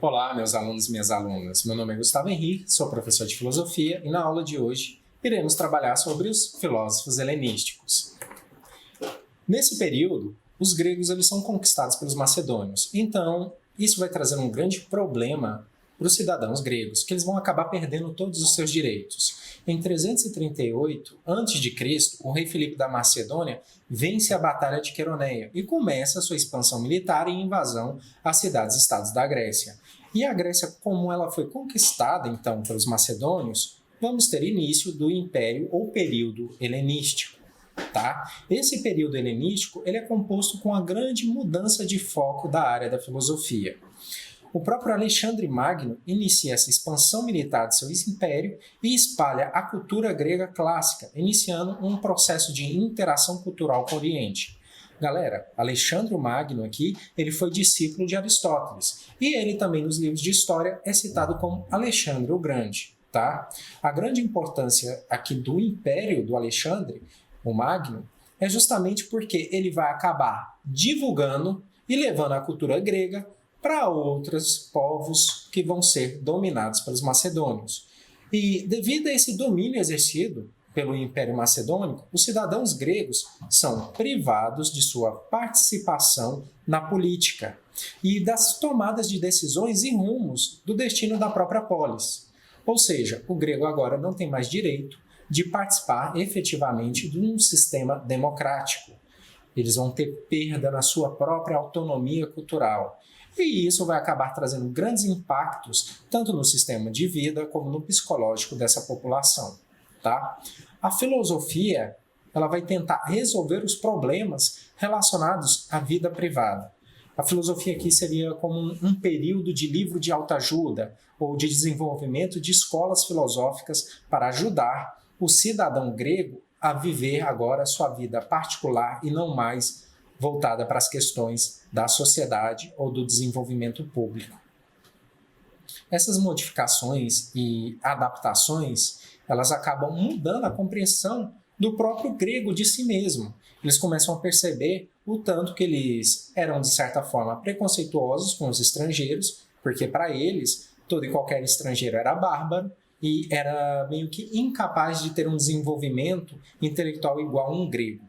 Olá, meus alunos e minhas alunas. Meu nome é Gustavo Henrique, sou professor de filosofia e na aula de hoje iremos trabalhar sobre os filósofos helenísticos. Nesse período, os gregos eles são conquistados pelos macedônios. Então, isso vai trazer um grande problema para os cidadãos gregos, que eles vão acabar perdendo todos os seus direitos. Em 338 a.C., o rei Filipe da Macedônia vence a Batalha de Queroneia e começa a sua expansão militar e invasão às cidades-estados da Grécia. E a Grécia, como ela foi conquistada, então, pelos macedônios, vamos ter início do Império ou período helenístico. Tá? Esse período helenístico ele é composto com a grande mudança de foco da área da filosofia. O próprio Alexandre Magno inicia essa expansão militar de seu império e espalha a cultura grega clássica, iniciando um processo de interação cultural com o Oriente. Galera, Alexandre Magno aqui, ele foi discípulo de Aristóteles e ele também nos livros de história é citado como Alexandre o Grande. Tá? A grande importância aqui do império do Alexandre, o Magno, é justamente porque ele vai acabar divulgando e levando a cultura grega para outros povos que vão ser dominados pelos macedônios. E devido a esse domínio exercido pelo Império Macedônico, os cidadãos gregos são privados de sua participação na política e das tomadas de decisões e rumos do destino da própria polis. Ou seja, o grego agora não tem mais direito de participar efetivamente de um sistema democrático. Eles vão ter perda na sua própria autonomia cultural. E isso vai acabar trazendo grandes impactos, tanto no sistema de vida como no psicológico dessa população. Tá? A filosofia ela vai tentar resolver os problemas relacionados à vida privada. A filosofia aqui seria como um período de livro de autoajuda ou de desenvolvimento de escolas filosóficas para ajudar o cidadão grego a viver agora sua vida particular e não mais voltada para as questões da sociedade ou do desenvolvimento público. Essas modificações e adaptações, elas acabam mudando a compreensão do próprio grego de si mesmo. Eles começam a perceber o tanto que eles eram, de certa forma, preconceituosos com os estrangeiros, porque para eles, todo e qualquer estrangeiro era bárbaro e era meio que incapaz de ter um desenvolvimento intelectual igual a um grego.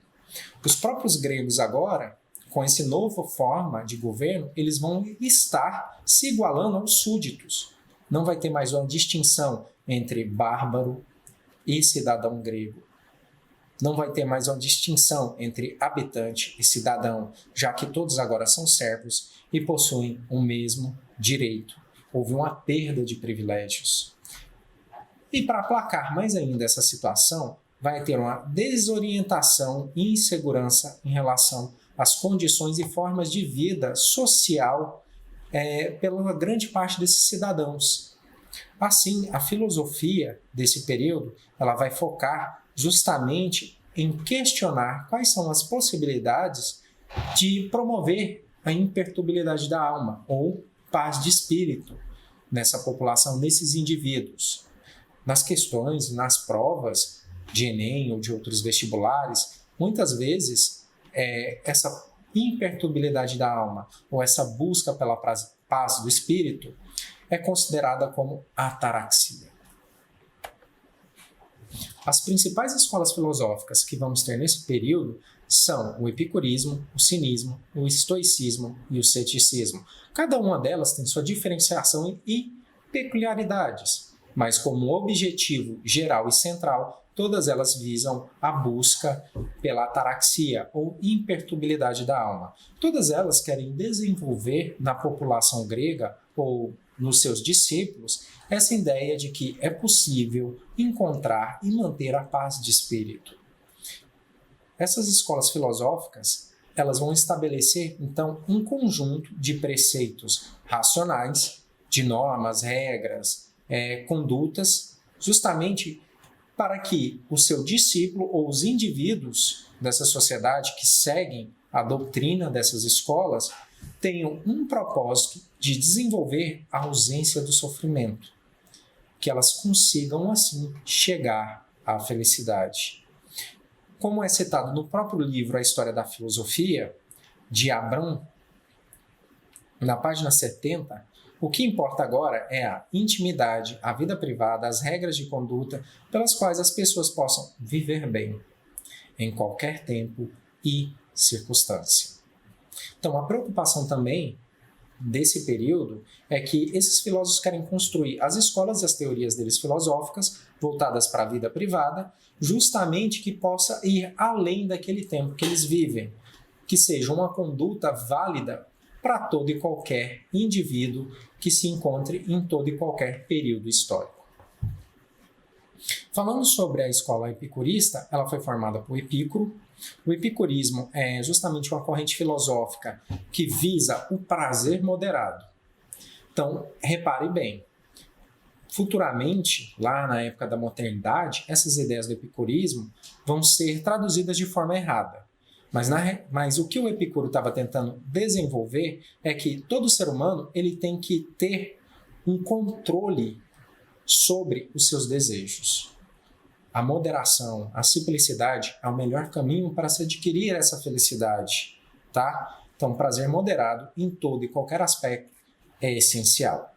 Os próprios gregos agora, com essa nova forma de governo, eles vão estar se igualando aos súditos. Não vai ter mais uma distinção entre bárbaro e cidadão grego. Não vai ter mais uma distinção entre habitante e cidadão, já que todos agora são servos e possuem o mesmo direito. Houve uma perda de privilégios. E para aplacar mais ainda essa situação, vai ter uma desorientação e insegurança em relação às condições e formas de vida social pela grande parte desses cidadãos. Assim, a filosofia desse período ela vai focar justamente em questionar quais são as possibilidades de promover a imperturbabilidade da alma ou paz de espírito nessa população, nesses indivíduos. Nas questões, nas provas de Enem ou de outros vestibulares, muitas vezes essa imperturbabilidade da alma ou essa busca pela paz do espírito é considerada como ataraxia. As principais escolas filosóficas que vamos ter nesse período são o epicurismo, o cinismo, o estoicismo e o ceticismo. Cada uma delas tem sua diferenciação e peculiaridades, mas como objetivo geral e central, todas elas visam a busca pela ataraxia ou imperturbabilidade da alma. Todas elas querem desenvolver na população grega ou nos seus discípulos essa ideia de que é possível encontrar e manter a paz de espírito. Essas escolas filosóficas, elas vão estabelecer, então, um conjunto de preceitos racionais, de normas, regras, condutas, justamente para que o seu discípulo ou os indivíduos dessa sociedade que seguem a doutrina dessas escolas tenham um propósito de desenvolver a ausência do sofrimento, que elas consigam, assim, chegar à felicidade. Como é citado no próprio livro A História da Filosofia, de Abrão, na página 70, O que importa agora é a intimidade, a vida privada, as regras de conduta pelas quais as pessoas possam viver bem em qualquer tempo e circunstância. Então, a preocupação também desse período é que esses filósofos querem construir as escolas e as teorias deles filosóficas voltadas para a vida privada, justamente que possa ir além daquele tempo que eles vivem, que seja uma conduta válida para todo e qualquer indivíduo que se encontre em todo e qualquer período histórico. Falando sobre a escola epicurista, ela foi formada por Epicuro. O epicurismo é justamente uma corrente filosófica que visa o prazer moderado. Então, repare bem, futuramente, lá na época da modernidade, essas ideias do epicurismo vão ser traduzidas de forma errada. Mas o que o Epicuro estava tentando desenvolver é que todo ser humano ele tem que ter um controle sobre os seus desejos. A moderação, a simplicidade é o melhor caminho para se adquirir essa felicidade, tá? Então, prazer moderado em todo e qualquer aspecto é essencial.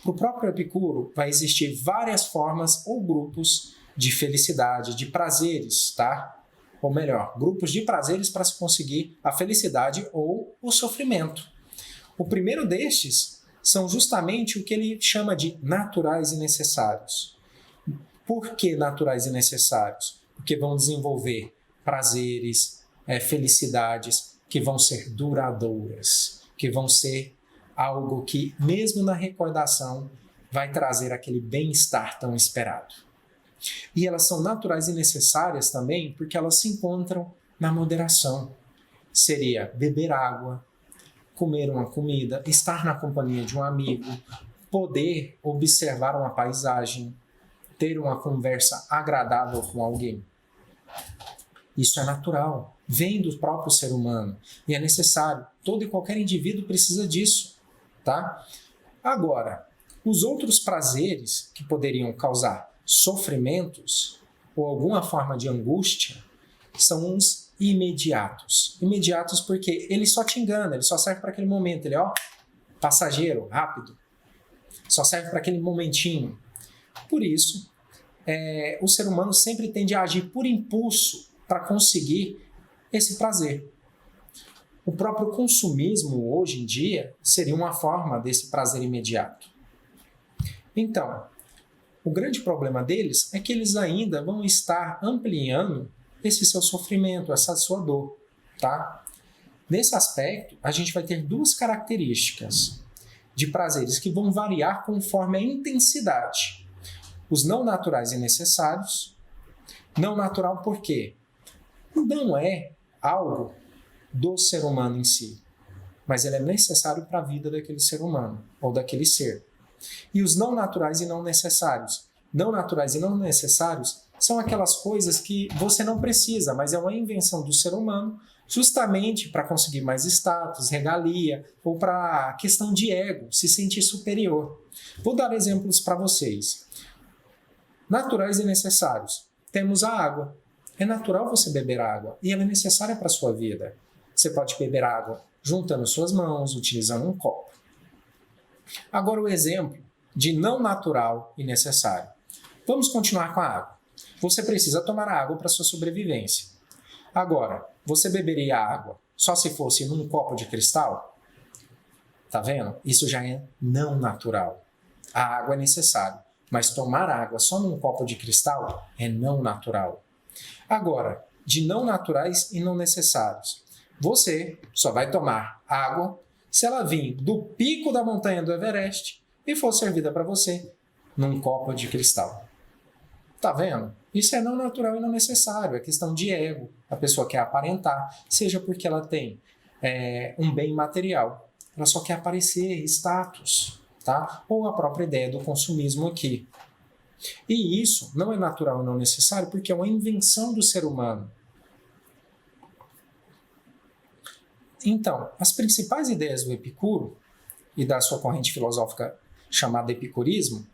Para o próprio Epicuro, vai existir várias formas ou grupos de felicidade, de prazeres, tá? Ou melhor, grupos de prazeres para se conseguir a felicidade ou o sofrimento. O primeiro destes são justamente o que ele chama de naturais e necessários. Por que naturais e necessários? Porque vão desenvolver prazeres, felicidades que vão ser duradouras, que vão ser algo que, mesmo na recordação, vai trazer aquele bem-estar tão esperado. E elas são naturais e necessárias também porque elas se encontram na moderação. Seria beber água, comer uma comida, estar na companhia de um amigo, poder observar uma paisagem, ter uma conversa agradável com alguém. Isso é natural, vem do próprio ser humano e é necessário. Todo e qualquer indivíduo precisa disso, tá? Agora, os outros prazeres que poderiam causar sofrimentos ou alguma forma de angústia são uns imediatos. Imediatos porque ele só te engana, ele só serve para aquele momento, ele é passageiro, rápido. Só serve para aquele momentinho. Por isso, o ser humano sempre tende a agir por impulso para conseguir esse prazer. O próprio consumismo, hoje em dia, seria uma forma desse prazer imediato. Então, o grande problema deles é que eles ainda vão estar ampliando esse seu sofrimento, essa sua dor, tá? Nesse aspecto, a gente vai ter duas características de prazeres que vão variar conforme a intensidade. Os não naturais e necessários. Não natural por quê? Não é algo do ser humano em si, mas ele é necessário para a vida daquele ser humano ou daquele ser. E os não naturais e não necessários. Não naturais e não necessários são aquelas coisas que você não precisa, mas é uma invenção do ser humano justamente para conseguir mais status, regalia ou para questão de ego, se sentir superior. Vou dar exemplos para vocês. Naturais e necessários. Temos a água. É natural você beber água e ela é necessária para a sua vida. Você pode beber água juntando suas mãos, utilizando um copo. Agora o exemplo de não natural e necessário. Vamos continuar com a água. Você precisa tomar água para sua sobrevivência. Agora, você beberia água só se fosse num copo de cristal? Tá vendo? Isso já é não natural. A água é necessária, mas tomar água só num copo de cristal é não natural. Agora, de não naturais e não necessários. Você só vai tomar água se ela vir do pico da montanha do Everest e for servida para você num copo de cristal. Tá vendo? Isso é não natural e não necessário, é questão de ego. A pessoa quer aparentar, seja porque ela tem um bem material, ela só quer aparecer, status, tá? Ou a própria ideia do consumismo aqui. E isso não é natural e não necessário porque é uma invenção do ser humano. Então, as principais ideias do Epicuro e da sua corrente filosófica chamada epicurismo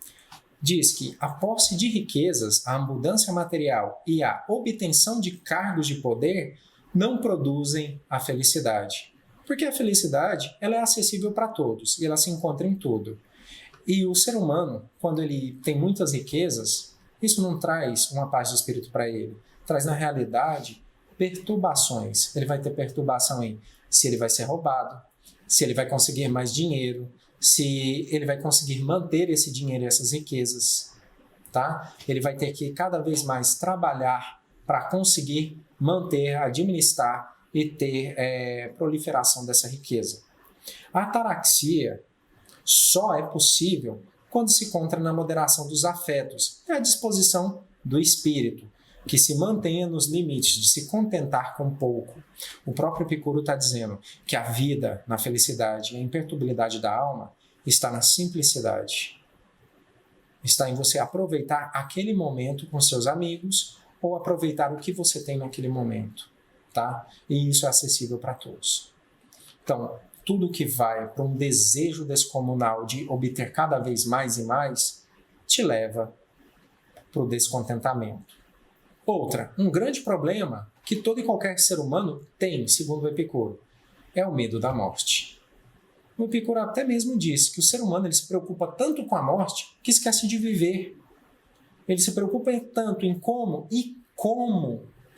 diz que a posse de riquezas, a abundância material e a obtenção de cargos de poder não produzem a felicidade. Porque a felicidade, ela é acessível para todos e ela se encontra em tudo. E o ser humano, quando ele tem muitas riquezas, isso não traz uma paz de espírito para ele. Traz, na realidade, perturbações. Ele vai ter perturbação em se ele vai ser roubado, se ele vai conseguir mais dinheiro, se ele vai conseguir manter esse dinheiro e essas riquezas. Tá? Ele vai ter que cada vez mais trabalhar para conseguir manter, administrar e ter proliferação dessa riqueza. A ataraxia só é possível quando se encontra na moderação dos afetos e a disposição do espírito, que se mantenha nos limites de se contentar com pouco. O próprio Epicuro está dizendo que a vida, na felicidade e a imperturbabilidade da alma está na simplicidade. Está em você aproveitar aquele momento com seus amigos ou aproveitar o que você tem naquele momento. Tá? E isso é acessível para todos. Então, tudo que vai para um desejo descomunal de obter cada vez mais e mais, te leva para o descontentamento. Um grande problema que todo e qualquer ser humano tem, segundo o Epicuro, é o medo da morte. O Epicuro até mesmo diz que o ser humano ele se preocupa tanto com a morte que esquece de viver. Ele se preocupa tanto em como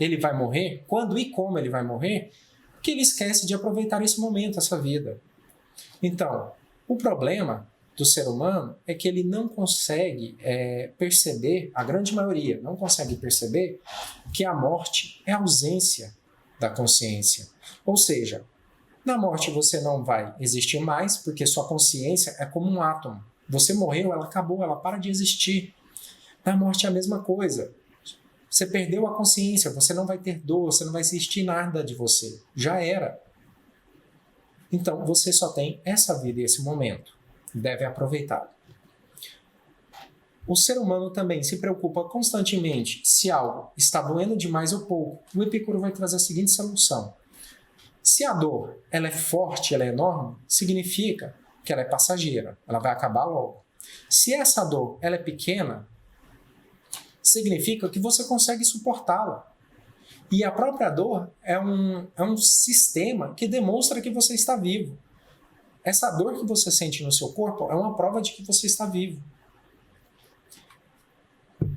ele vai morrer, quando e como ele vai morrer, que ele esquece de aproveitar esse momento, essa vida. Então, o problema do ser humano é que ele não consegue perceber, a grande maioria não consegue perceber que a morte é a ausência da consciência. Ou seja, na morte você não vai existir mais, porque sua consciência é como um átomo. Você morreu, ela acabou, ela para de existir. Na morte é a mesma coisa. Você perdeu a consciência, você não vai ter dor, você não vai existir nada de você. Já era. Então, você só tem essa vida e esse momento. Deve aproveitar. O ser humano também se preocupa constantemente se algo está doendo demais ou pouco. O Epicuro vai trazer a seguinte solução. Se a dor ela é forte, ela é enorme, significa que ela é passageira, ela vai acabar logo. Se essa dor ela é pequena, significa que você consegue suportá-la. E a própria dor é um sistema que demonstra que você está vivo. Essa dor que você sente no seu corpo é uma prova de que você está vivo.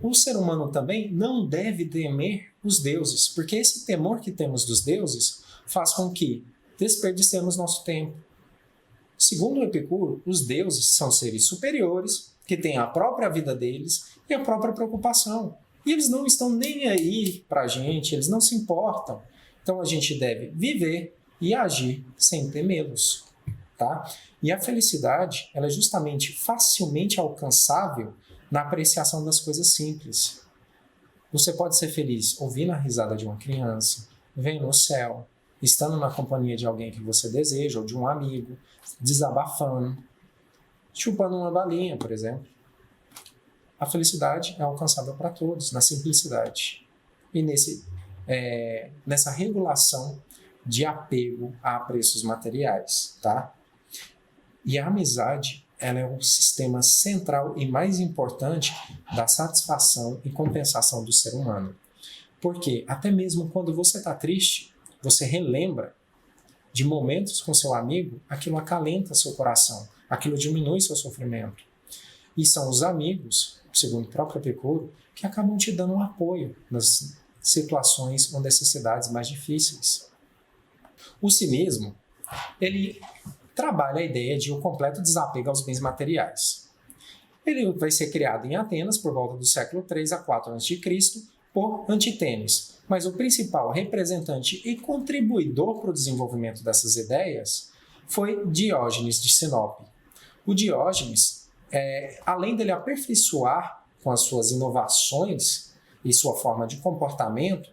O ser humano também não deve temer os deuses, porque esse temor que temos dos deuses faz com que desperdicemos nosso tempo. Segundo o Epicuro, os deuses são seres superiores, que têm a própria vida deles e a própria preocupação. E eles não estão nem aí para a gente, eles não se importam. Então a gente deve viver e agir sem temê-los. Tá? E a felicidade ela é justamente facilmente alcançável na apreciação das coisas simples. Você pode ser feliz ouvindo a risada de uma criança, vendo o céu, estando na companhia de alguém que você deseja, ou de um amigo, desabafando, chupando uma balinha, por exemplo. A felicidade é alcançável para todos, na simplicidade. E nessa regulação de apego a apreços materiais, tá? E a amizade, ela é o sistema central e mais importante da satisfação e compensação do ser humano. Porque até mesmo quando você está triste, você relembra de momentos com seu amigo, aquilo acalenta seu coração, aquilo diminui seu sofrimento. E são os amigos, segundo o próprio Epicuro, que acabam te dando um apoio nas situações ou necessidades mais difíceis. O cinismo, ele trabalha a ideia de um completo desapego aos bens materiais. Ele vai ser criado em Atenas por volta do século 3 a 4 a.C. por Antitênes, mas o principal representante e contribuidor para o desenvolvimento dessas ideias foi Diógenes de Sinope. O Diógenes, além dele aperfeiçoar com as suas inovações e sua forma de comportamento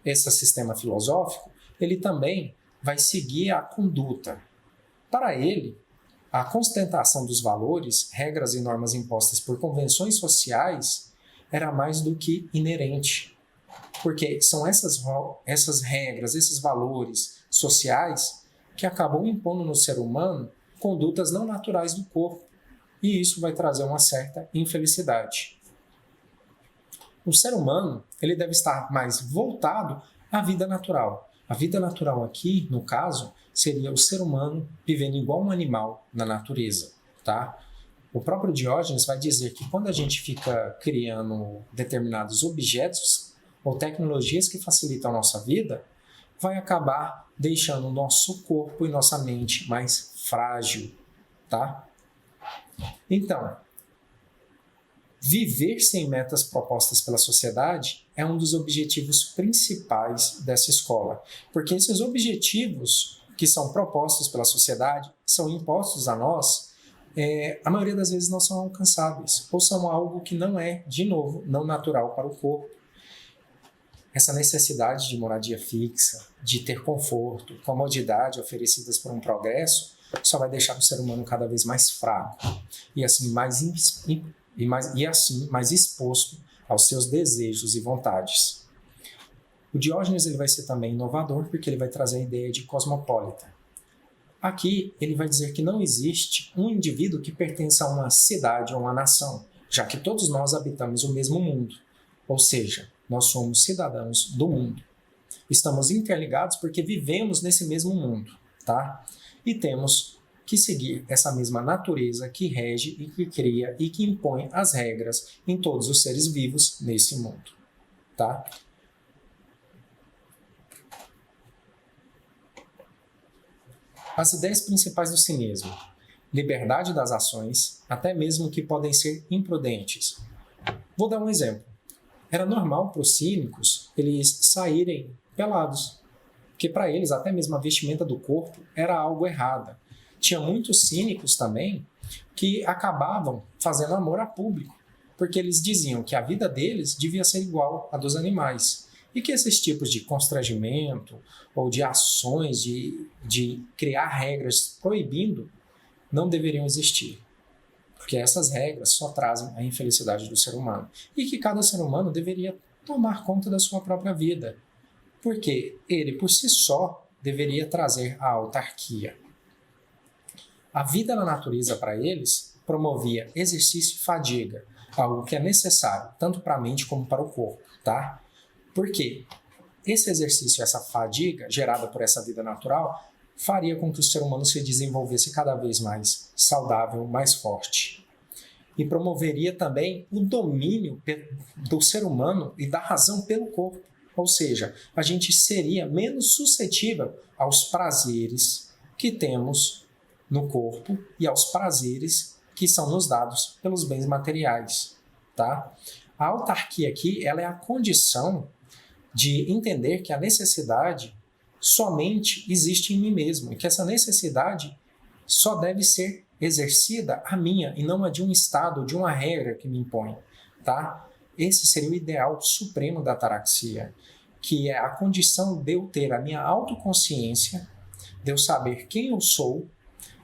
esse sistema filosófico, ele também vai seguir a conduta. Para ele, a constatação dos valores, regras e normas impostas por convenções sociais era mais do que inerente. Porque são essas regras, esses valores sociais que acabam impondo no ser humano condutas não naturais do corpo. E isso vai trazer uma certa infelicidade. O ser humano ele deve estar mais voltado à vida natural. A vida natural aqui, no caso, seria o ser humano vivendo igual um animal na natureza, tá? O próprio Diógenes vai dizer que quando a gente fica criando determinados objetos ou tecnologias que facilitam a nossa vida, vai acabar deixando o nosso corpo e nossa mente mais frágil, tá? Então, viver sem metas propostas pela sociedade é um dos objetivos principais dessa escola, porque esses objetivos que são propostos pela sociedade, são impostos a nós, a maioria das vezes não são alcançáveis, ou são algo que não é, de novo, não natural para o corpo. Essa necessidade de moradia fixa, de ter conforto, comodidade oferecidas por um progresso, só vai deixar o ser humano cada vez mais fraco e assim mais exposto aos seus desejos e vontades. O Diógenes ele vai ser também inovador porque ele vai trazer a ideia de cosmopolita. Aqui ele vai dizer que não existe um indivíduo que pertença a uma cidade ou uma nação, já que todos nós habitamos o mesmo mundo, ou seja, nós somos cidadãos do mundo. Estamos interligados porque vivemos nesse mesmo mundo, tá? E temos que seguir essa mesma natureza que rege e que cria e que impõe as regras em todos os seres vivos nesse mundo, tá? As ideias principais do cinismo: liberdade das ações, até mesmo que podem ser imprudentes. Vou dar um exemplo. Era normal para os cínicos eles saírem pelados, porque para eles até mesmo a vestimenta do corpo era algo errada. Tinha muitos cínicos também que acabavam fazendo amor a público, porque eles diziam que a vida deles devia ser igual à dos animais e que esses tipos de constrangimento ou de ações de criar regras proibindo não deveriam existir, porque essas regras só trazem a infelicidade do ser humano e que cada ser humano deveria tomar conta da sua própria vida, porque ele por si só deveria trazer a autarquia. A vida na natureza para eles promovia exercício e fadiga, algo que é necessário tanto para a mente como para o corpo, tá? Porque esse exercício, essa fadiga gerada por essa vida natural, faria com que o ser humano se desenvolvesse cada vez mais saudável, mais forte. E promoveria também o domínio do ser humano e da razão pelo corpo. Ou seja, a gente seria menos suscetível aos prazeres que temos no corpo e aos prazeres que são nos dados pelos bens materiais, tá? A autarquia aqui, ela é a condição de entender que a necessidade somente existe em mim mesmo e que essa necessidade só deve ser exercida a minha e não a de um estado, de uma regra que me impõe, tá? Esse seria o ideal supremo da ataraxia, que é a condição de eu ter a minha autoconsciência, de eu saber quem eu sou,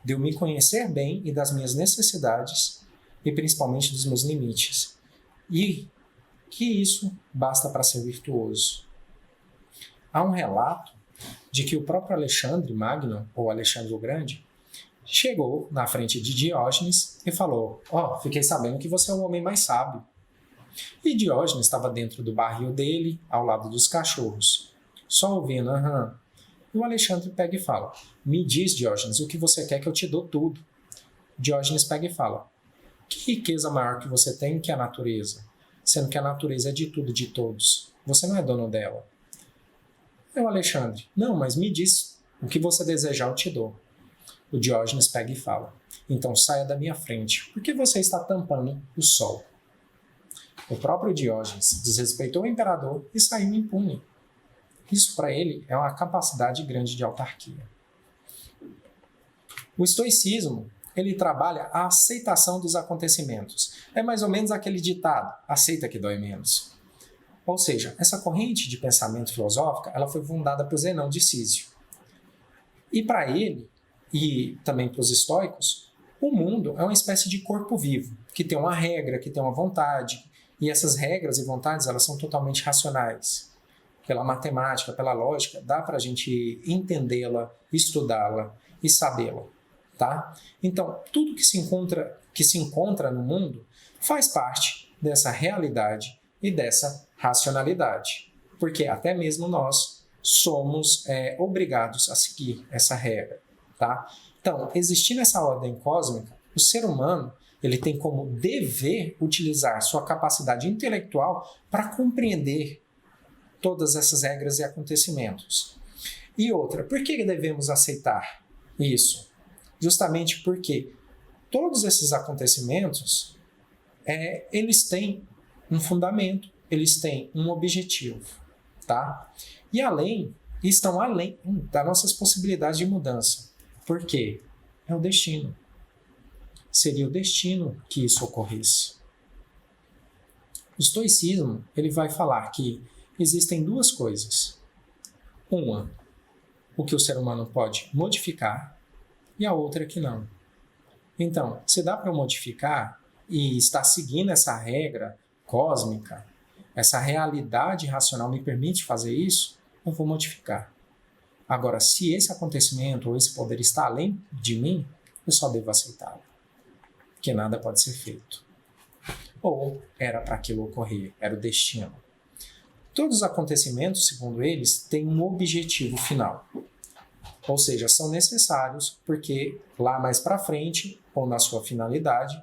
de eu me conhecer bem e das minhas necessidades e principalmente dos meus limites. E que isso basta para ser virtuoso. Há um relato de que o próprio Alexandre Magno, ou Alexandre o Grande, chegou na frente de Diógenes e falou: fiquei sabendo que você é o homem mais sábio. E Diógenes estava dentro do barril dele, ao lado dos cachorros, só ouvindo, E o Alexandre pega e fala: me diz, Diógenes, o que você quer que eu te dou tudo. Diógenes pega e fala: que riqueza maior que você tem que a natureza, sendo que a natureza é de tudo e de todos. Você não é dono dela. É o Alexandre: não, mas me diz, o que você desejar eu te dou. O Diógenes pega e fala: então saia da minha frente, porque você está tampando o sol. O próprio Diógenes desrespeitou o imperador e saiu impune. Isso para ele é uma capacidade grande de autarquia. O estoicismo, ele trabalha a aceitação dos acontecimentos. É mais ou menos aquele ditado: aceita que dói menos. Ou seja, essa corrente de pensamento filosófica, ela foi fundada por Zenão de Císio. E para ele, e também para os estoicos, o mundo é uma espécie de corpo vivo, que tem uma regra, que tem uma vontade, e essas regras e vontades, elas são totalmente racionais. Pela matemática, pela lógica, dá para a gente entendê-la, estudá-la e sabê-la, tá? Então, tudo que se encontra no mundo faz parte dessa realidade e dessa racionalidade, porque até mesmo nós somos obrigados a seguir essa regra, tá? Então, existindo essa ordem cósmica, o ser humano ele tem como dever utilizar sua capacidade intelectual para compreender todas essas regras e acontecimentos. E outra, por que devemos aceitar isso? Justamente porque todos esses acontecimentos, eles têm um fundamento, eles têm um objetivo, tá? E estão além das nossas possibilidades de mudança. Por quê? É o destino. Seria o destino que isso ocorresse. O estoicismo, ele vai falar que existem duas coisas. Uma, o que o ser humano pode modificar, e a outra que não. Então, se dá para modificar e está seguindo essa regra cósmica, essa realidade racional me permite fazer isso, eu vou modificar. Agora, se esse acontecimento ou esse poder está além de mim, eu só devo aceitá-lo. Porque nada pode ser feito. Ou era para aquilo ocorrer, era o destino. Todos os acontecimentos, segundo eles, têm um objetivo final. Ou seja, são necessários porque lá mais para frente, ou na sua finalidade,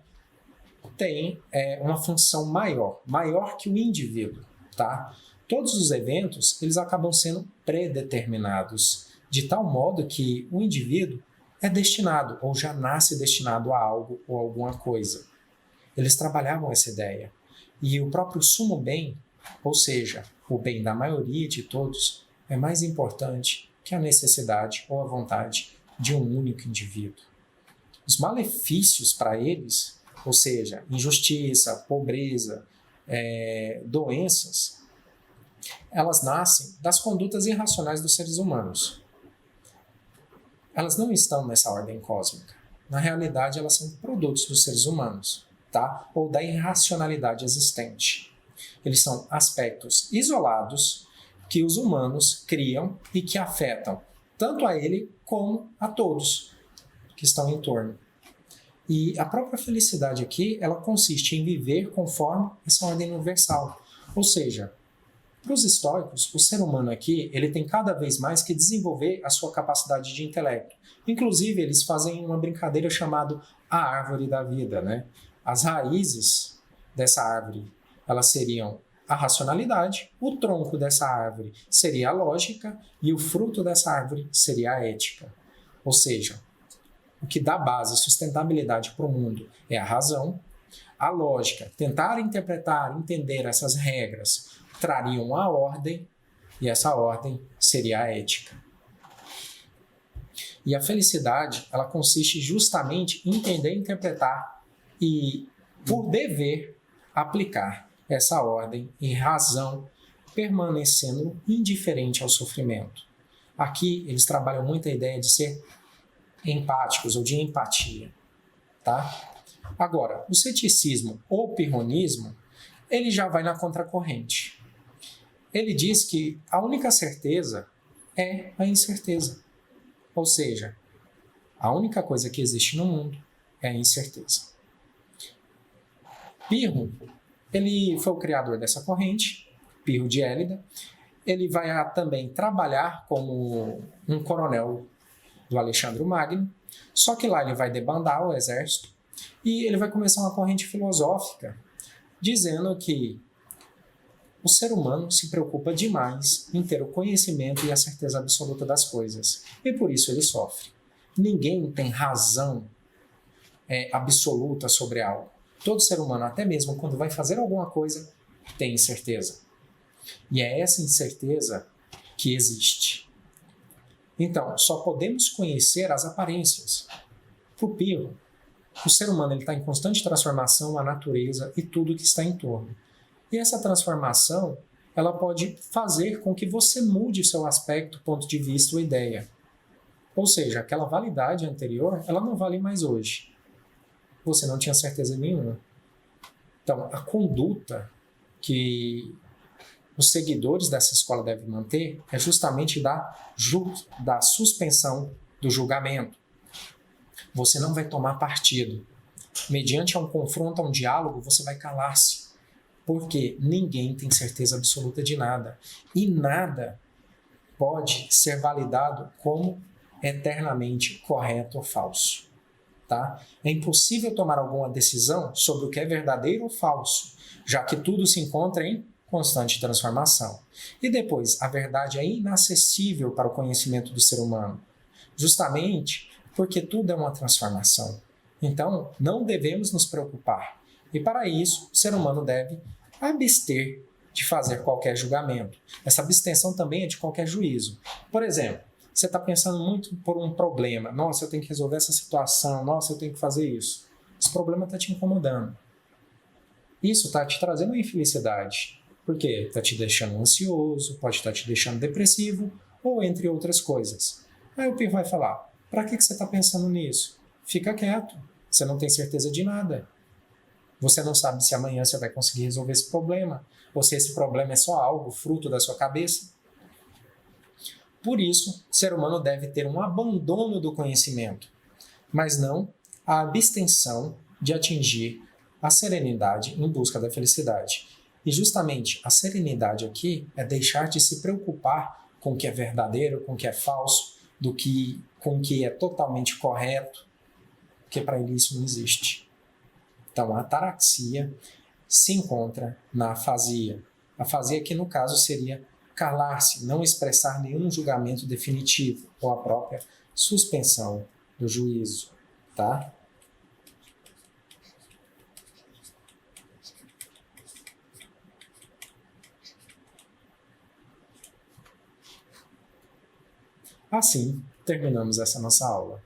tem uma função maior que o indivíduo, tá? Todos os eventos, eles acabam sendo predeterminados, de tal modo que o indivíduo é destinado, ou já nasce destinado a algo ou alguma coisa. Eles trabalhavam essa ideia. E o próprio sumo bem, ou seja, o bem da maioria de todos, é mais importante que a necessidade ou a vontade de um único indivíduo. Os malefícios para eles, ou seja, injustiça, pobreza, doenças, elas nascem das condutas irracionais dos seres humanos. Elas não estão nessa ordem cósmica. Na realidade, elas são produtos dos seres humanos, tá? Ou da irracionalidade existente. Eles são aspectos isolados que os humanos criam e que afetam tanto a ele como a todos que estão em torno. E a própria felicidade aqui, ela consiste em viver conforme essa ordem universal. Ou seja, para os estoicos, o ser humano aqui, ele tem cada vez mais que desenvolver a sua capacidade de intelecto. Inclusive, eles fazem uma brincadeira chamada a árvore da vida, né? As raízes dessa árvore, elas seriam a racionalidade, o tronco dessa árvore seria a lógica e o fruto dessa árvore seria a ética. Ou seja, o que dá base e sustentabilidade para o mundo é a razão, a lógica, tentar interpretar, entender essas regras, trariam a ordem, e essa ordem seria a ética. E a felicidade, ela consiste justamente em entender, interpretar e, por dever, aplicar essa ordem e razão, permanecendo indiferente ao sofrimento. Aqui, eles trabalham muito a ideia de ser empáticos ou de empatia, tá? Agora, o ceticismo ou pirronismo, ele já vai na contracorrente. Ele diz que a única certeza é a incerteza. Ou seja, a única coisa que existe no mundo é a incerteza. Pirro, ele foi o criador dessa corrente, Pirro de Élida. Ele vai também trabalhar como um coronel do Alexandre Magno, só que lá ele vai debandar o exército e ele vai começar uma corrente filosófica dizendo que o ser humano se preocupa demais em ter o conhecimento e a certeza absoluta das coisas. E por isso ele sofre. Ninguém tem razão absoluta sobre algo. Todo ser humano, até mesmo quando vai fazer alguma coisa, tem incerteza. E é essa incerteza que existe. Então, só podemos conhecer as aparências. Para o Pirro, o ser humano está em constante transformação, a natureza e tudo que está em torno. E essa transformação, ela pode fazer com que você mude seu aspecto, ponto de vista ou ideia. Ou seja, aquela validade anterior, ela não vale mais hoje. Você não tinha certeza nenhuma. Então, a conduta que os seguidores dessa escola devem manter é justamente da suspensão do julgamento. Você não vai tomar partido. Mediante um confronto, um diálogo, você vai calar-se. Porque ninguém tem certeza absoluta de nada. E nada pode ser validado como eternamente correto ou falso. Tá? É impossível tomar alguma decisão sobre o que é verdadeiro ou falso, já que tudo se encontra em constante transformação. E depois, a verdade é inacessível para o conhecimento do ser humano, justamente porque tudo é uma transformação. Então, não devemos nos preocupar. E para isso, o ser humano deve abster de fazer qualquer julgamento. Essa abstenção também é de qualquer juízo. Por exemplo, você está pensando muito por um problema. Nossa, eu tenho que resolver essa situação. Nossa, eu tenho que fazer isso. Esse problema está te incomodando. Isso está te trazendo uma infelicidade. Por quê? Está te deixando ansioso, pode estar te deixando depressivo, ou entre outras coisas. Aí o Pi vai falar, para que você está pensando nisso? Fica quieto. Você não tem certeza de nada. Você não sabe se amanhã você vai conseguir resolver esse problema, ou se esse problema é só algo fruto da sua cabeça. Por isso, o ser humano deve ter um abandono do conhecimento, mas não a abstenção de atingir a serenidade em busca da felicidade. E justamente a serenidade aqui é deixar de se preocupar com o que é verdadeiro, com o que é falso, com o que é totalmente correto, porque para ele isso não existe. Então, a ataraxia se encontra na afasia. A afasia aqui, no caso, seria calar-se, não expressar nenhum julgamento definitivo, ou a própria suspensão do juízo, tá? Assim, terminamos essa nossa aula.